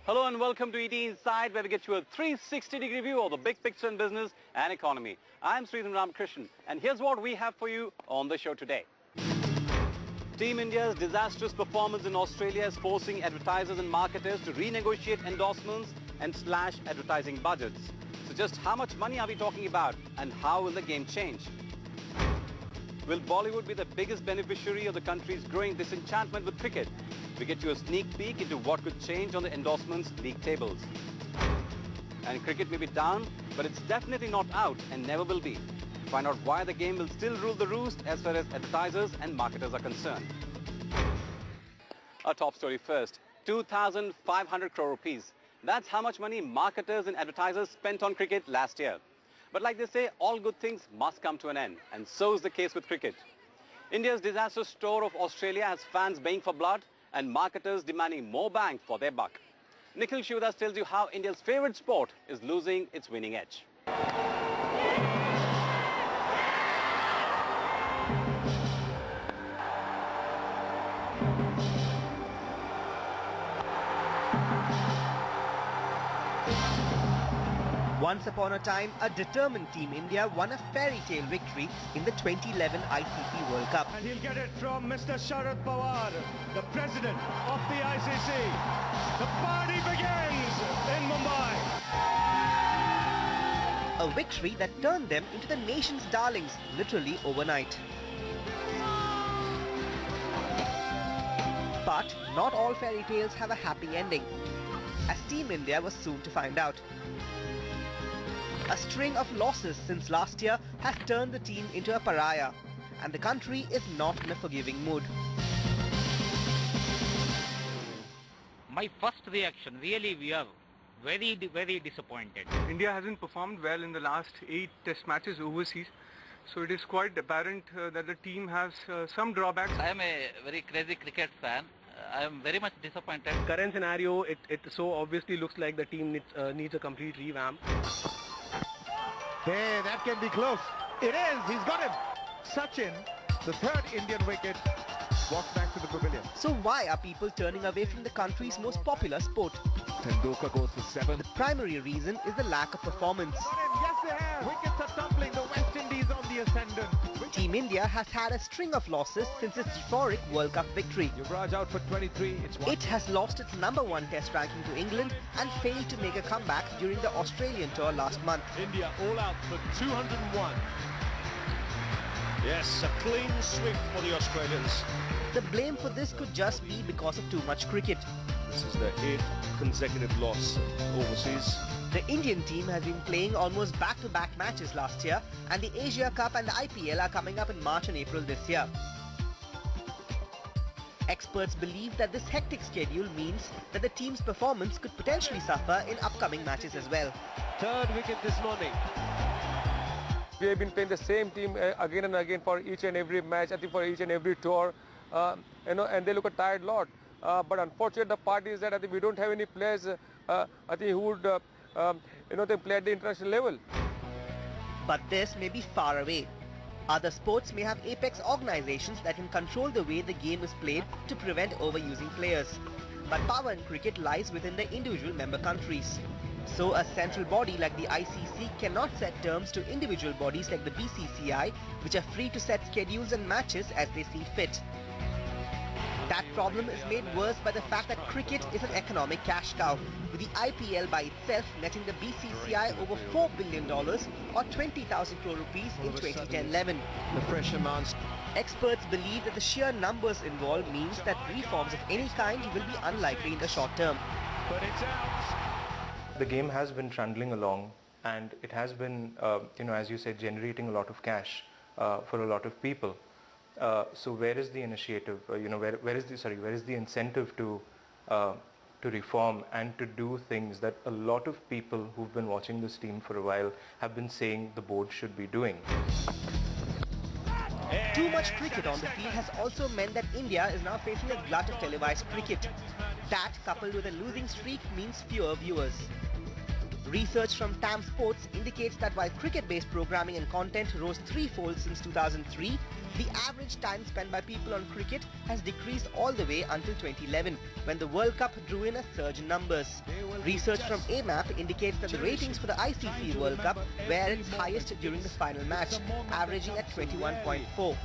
Hello and welcome to ET Inside, where we get you a 360-degree view of the big picture in business and economy. I'm Sridhar Ramakrishnan, and here's what we have for you on the show today. Team India's disastrous performance in Australia is forcing advertisers and marketers to renegotiate endorsements and slash advertising budgets. So just how much money are we talking about, and how will the game change? Will Bollywood be the biggest beneficiary of the country's growing disenchantment with cricket? We get you a sneak peek into what could change on the endorsements league tables. And cricket may be down, but it's definitely not out and never will be. Find out why the game will still rule the roost as far as advertisers and marketers are concerned. Our top story first, 2,500 crore rupees. That's how much money marketers and advertisers spent on cricket last year. But like they say, all good things must come to an end, and so is the case with cricket. India's disastrous tour of Australia has fans baying for blood and marketers demanding more bang for their buck. Nikhil Sivadas tells you how India's favorite sport is losing its winning edge. Once upon a time, a determined Team India won a fairy tale victory in the 2011 ICC World Cup. And he'll get it from Mr. Sharad Pawar, the president of the ICC. The party begins in Mumbai. A victory that turned them into the nation's darlings literally overnight. But not all fairy tales have a happy ending, as Team India was soon to find out. A string of losses since last year has turned the team into a pariah, and the country is not in a forgiving mood. My first reaction, really we are very disappointed. India hasn't performed well in the last 8 test matches overseas, so it is quite apparent that the team has some drawbacks. I am a very crazy cricket fan. I am very much disappointed. Current scenario, it so obviously looks like the team needs a complete revamp. Hey, that can be close. It is. He's got him. Sachin, the third Indian wicket, walks back to the pavilion. So why are people turning away from the country's most popular sport? Tendulkar goes for 7. The primary reason is the lack of performance. Yes, they have. Wickets are tumbling. The West Indies on the ascendant. Team India has had a string of losses since its historic World Cup victory. Yuvraj out for 23. It has lost its #1 test ranking to England and failed to make a comeback during the Australian tour last month. India all out for 201. Yes, a clean sweep for the Australians. The blame for this could just be because of too much cricket. This is their 8th consecutive loss overseas. The Indian team has been playing almost back-to-back matches last year, and the Asia Cup and the IPL are coming up in March and April this year. Experts believe that this hectic schedule means that the team's performance could potentially suffer in upcoming matches as well. Third wicket this morning. We have been playing the same team again and again for each and every match, I think for each and every tour, and they look a tired lot. But unfortunately, the part is that I think we don't have any players, I think who would, they play at the international level. But this may be far away. Other sports may have apex organizations that can control the way the game is played to prevent overusing players. But power in cricket lies within the individual member countries. So a central body like the ICC cannot set terms to individual bodies like the BCCI, which are free to set schedules and matches as they see fit. That problem is made worse by the fact that cricket is an economic cash cow, with the IPL by itself netting the BCCI over $4 billion or 20,000 crore rupees in 2010-11. The pressure mounts. Experts believe that the sheer numbers involved means that reforms of any kind will be unlikely in the short term. But it's out. The game has been trundling along, and it has been, as you said, generating a lot of cash for a lot of people. So where is the initiative? Where is the incentive to reform and to do things that a lot of people who've been watching this team for a while have been saying the board should be doing? Too much cricket on the field has also meant that India is now facing a glut of televised cricket. That, coupled with a losing streak, means fewer viewers. Research from TAM Sports indicates that while cricket-based programming and content rose threefold since 2003, The average time spent by people on cricket has decreased all the way until 2011, when the World Cup drew in a surge in numbers. Research from AMAP indicates that the ratings for the ICC World Cup were at its highest during the final match, averaging at 21.4.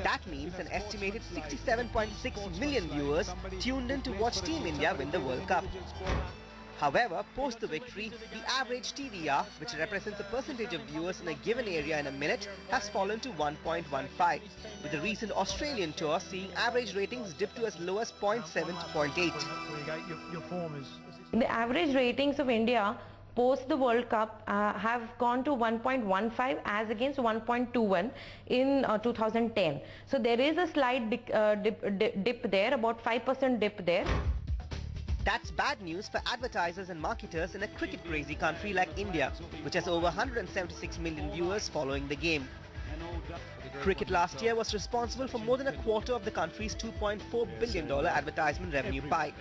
That means an estimated 67.6 million viewers tuned in to watch Team India win the World Cup. However, post the victory, the average TVR, which represents the percentage of viewers in a given area in a minute, has fallen to 1.15, with the recent Australian tour seeing average ratings dip to as low as 0.7 to 0.8. The average ratings of India post the World Cup have gone to 1.15 as against 1.21 in 2010. So there is a slight dip there, about 5% dip there. That's bad news for advertisers and marketers in a cricket-crazy country like India, which has over 176 million viewers following the game. Cricket last year was responsible for more than a quarter of the country's $2.4 billion advertisement revenue pie.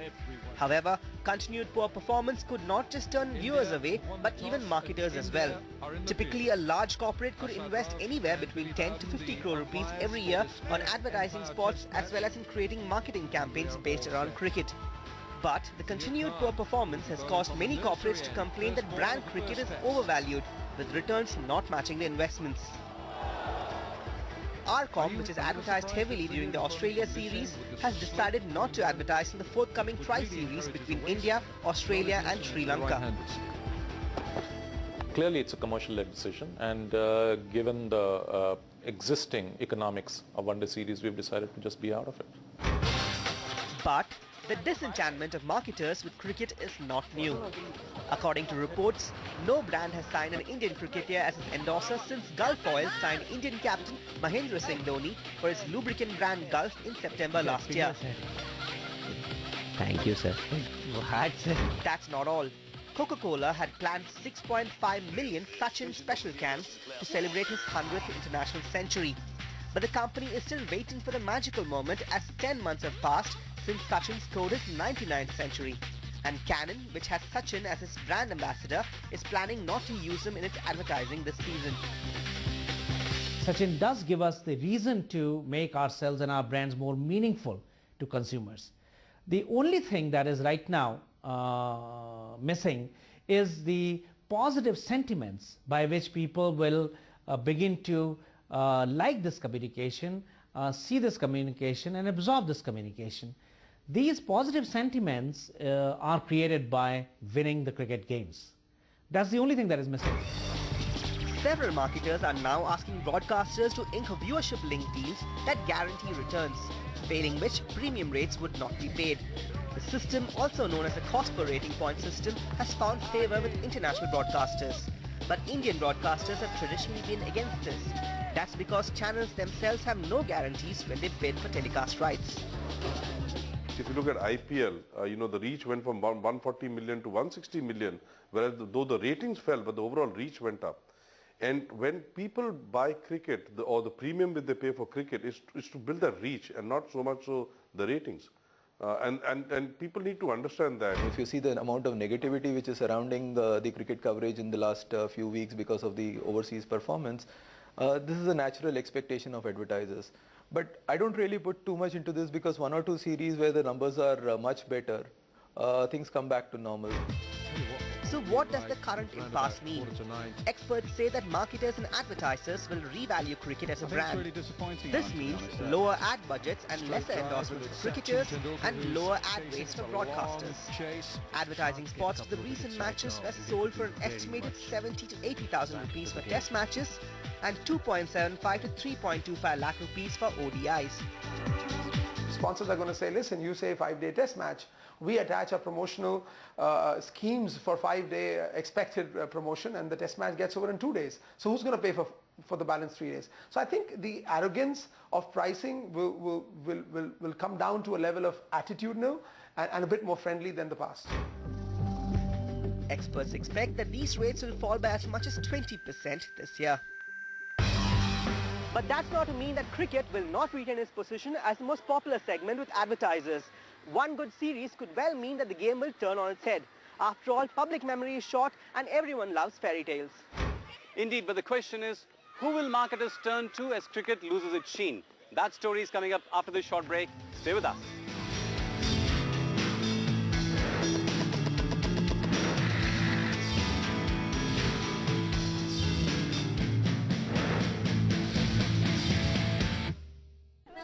However, continued poor performance could not just turn viewers away, but even marketers as well. Typically, a large corporate could invest anywhere between 10 to 50 crore rupees every year on advertising spots as well as in creating marketing campaigns based around cricket. But the continued poor performance has caused many corporates to complain that brand cricket is overvalued, with returns not matching the investments. RCom, which has advertised heavily during the Australia series, has decided not to advertise in the forthcoming tri-series between India, Australia and Sri Lanka. Clearly it's a commercial-led decision, and given the existing economics of one-day series, we've decided to just be out of it. But the disenchantment of marketers with cricket is not new. According to reports, no brand has signed an Indian cricketer as its endorser since Gulf Oil signed Indian captain Mahendra Singh Dhoni for its lubricant brand Gulf in September last year. Thank you, sir. What, sir? That's not all. Coca-Cola had planned 6.5 million Sachin special cans to celebrate his 100th international century. But the company is still waiting for the magical moment as 10 months have passed since Sachin scored his 99th century. And Canon, which has Sachin as its brand ambassador, is planning not to use him in its advertising this season. Sachin does give us the reason to make ourselves and our brands more meaningful to consumers. The only thing that is right now missing is the positive sentiments by which people will begin to like this communication, see this communication and absorb this communication. These positive sentiments are created by winning the cricket games. That's the only thing that is missing. Several marketers are now asking broadcasters to ink viewership-linked deals that guarantee returns, failing which premium rates would not be paid. The system, also known as the cost per rating point system, has found favour with international broadcasters. But Indian broadcasters have traditionally been against this. That's because channels themselves have no guarantees when they bid for telecast rights. If you look at IPL, the reach went from 140 million to 160 million, whereas though the ratings fell, but the overall reach went up. And when people buy cricket, or the premium that they pay for cricket is to build that reach and not so much so the ratings. And people need to understand that. If you see the amount of negativity which is surrounding the cricket coverage in the last few weeks because of the overseas performance, this is a natural expectation of advertisers. But I don't really put too much into this because one or two series where the numbers are much better, things come back to normal. So what does the current impasse mean? Experts say that marketers and advertisers will revalue cricket as a brand. This means lower ad budgets and lesser endorsements for cricketers and lower ad rates for broadcasters. Advertising spots for the recent matches were sold for an estimated 70 to 80,000 rupees for test matches and 2.75 to 3.25 lakh rupees for ODIs. Sponsors are going to say, listen, you say 5-day test match, we attach our promotional schemes for 5-day expected promotion and the test match gets over in 2 days. So who's going to pay for the balance 3 days? So I think the arrogance of pricing will come down to a level of attitudinal and a bit more friendly than the past. Experts expect that these rates will fall by as much as 20% this year. But that's not to mean that cricket will not retain its position as the most popular segment with advertisers. One good series could well mean that the game will turn on its head. After all, public memory is short and everyone loves fairy tales. Indeed, but the question is, Who will marketers turn to as cricket loses its sheen? That story is coming up after this short break. Stay with us.